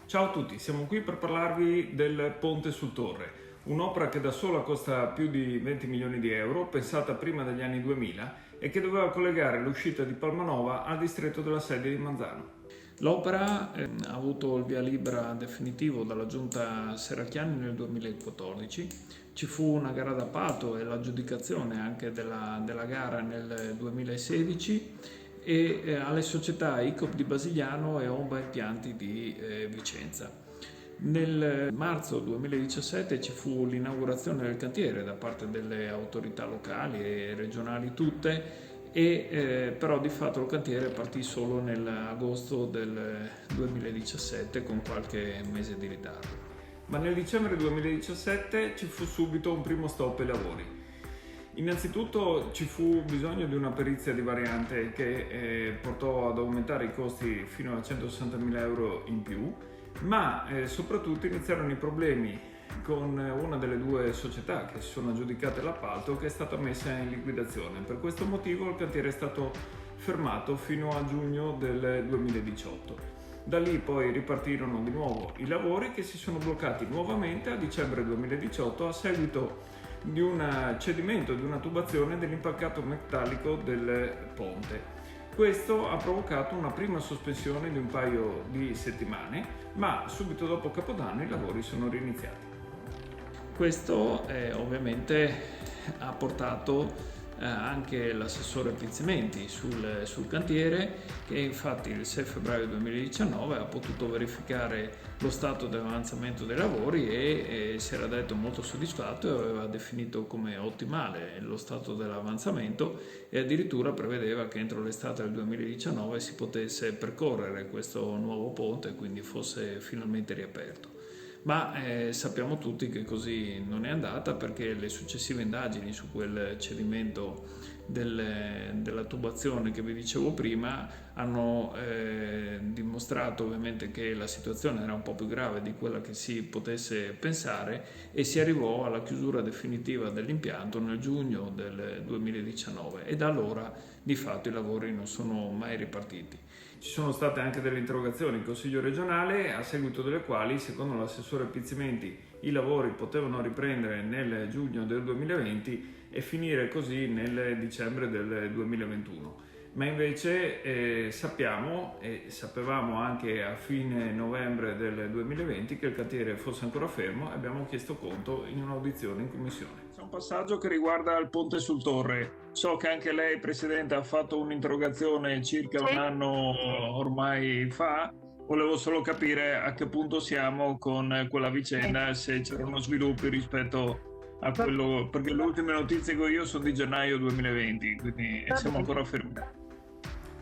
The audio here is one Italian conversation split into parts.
Ciao a tutti, siamo qui per parlarvi del Ponte sul Torre, un'opera che da sola costa più di 20 milioni di euro, pensata prima degli anni 2000 e che doveva collegare l'uscita di Palmanova al distretto della Sedia di Manzano. L'opera ha avuto il via libera definitivo dalla giunta Serracchiani nel 2014, ci fu una gara d'appalto e l'aggiudicazione anche della gara nel 2016 e alle società ICOP di Basigliano e Omba Impianti di Vicenza. Nel marzo 2017 ci fu l'inaugurazione del cantiere da parte delle autorità locali e regionali tutte però di fatto il cantiere partì solo nell'agosto del 2017 con qualche mese di ritardo. Ma nel dicembre 2017 ci fu subito un primo stop ai lavori. Innanzitutto ci fu bisogno di una perizia di variante che portò ad aumentare i costi fino a 160.000 euro in più, ma soprattutto iniziarono i problemi con una delle due società che si sono aggiudicate l'appalto, che è stata messa in liquidazione. Per questo motivo il cantiere è stato fermato fino a giugno del 2018. Da lì poi ripartirono di nuovo i lavori, che si sono bloccati nuovamente a dicembre 2018 a seguito di un cedimento di una tubazione dell'impalcato metallico del ponte. Questo ha provocato una prima sospensione di un paio di settimane, ma subito dopo Capodanno i lavori sono riniziati. Questo ovviamente ha portato anche l'assessore Pizzimenti sul cantiere, che infatti il 6 febbraio 2019 ha potuto verificare lo stato dell'avanzamento dei lavori e si era detto molto soddisfatto e aveva definito come ottimale lo stato dell'avanzamento e addirittura prevedeva che entro l'estate del 2019 si potesse percorrere questo nuovo ponte e quindi fosse finalmente riaperto. Ma sappiamo tutti che così non è andata, perché le successive indagini su quel cedimento della tubazione che vi dicevo prima hanno dimostrato ovviamente che la situazione era un po' più grave di quella che si potesse pensare e si arrivò alla chiusura definitiva dell'impianto nel giugno del 2019 e da allora di fatto i lavori non sono mai ripartiti. Ci sono state anche delle interrogazioni in Consiglio regionale, a seguito delle quali, secondo l'assessore Pizzimenti, i lavori potevano riprendere nel giugno del 2020 e finire così nel dicembre del 2021. Ma invece sappiamo e sapevamo anche a fine novembre del 2020 che il cantiere fosse ancora fermo e abbiamo chiesto conto in un'audizione in commissione. C'è un passaggio che riguarda il Ponte sul Torre. So che anche lei, Presidente, ha fatto un'interrogazione circa un anno ormai fa. Volevo solo capire a che punto siamo con quella vicenda, se c'erano sviluppi rispetto a quello, perché le ultime notizie che ho io sono di gennaio 2020, quindi siamo ancora fermi.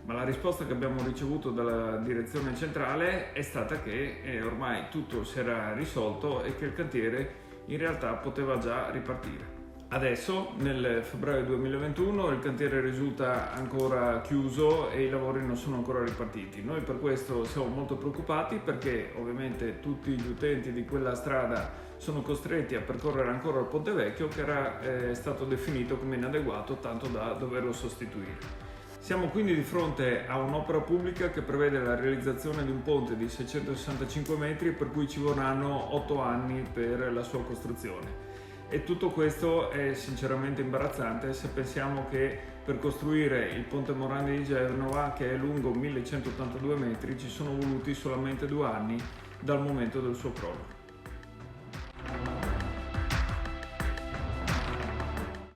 Ma la risposta che abbiamo ricevuto dalla direzione centrale è stata che ormai tutto si era risolto e che il cantiere in realtà poteva già ripartire. Adesso, nel febbraio 2021, il cantiere risulta ancora chiuso e i lavori non sono ancora ripartiti. Noi per questo siamo molto preoccupati, perché ovviamente tutti gli utenti di quella strada sono costretti a percorrere ancora il Ponte Vecchio, che era stato definito come inadeguato, tanto da doverlo sostituire. Siamo quindi di fronte a un'opera pubblica che prevede la realizzazione di un ponte di 665 metri, per cui ci vorranno 8 anni per la sua costruzione. E tutto questo è sinceramente imbarazzante se pensiamo che per costruire il ponte Morandi di Genova, che è lungo 1182 metri, ci sono voluti solamente 2 anni dal momento del suo crollo.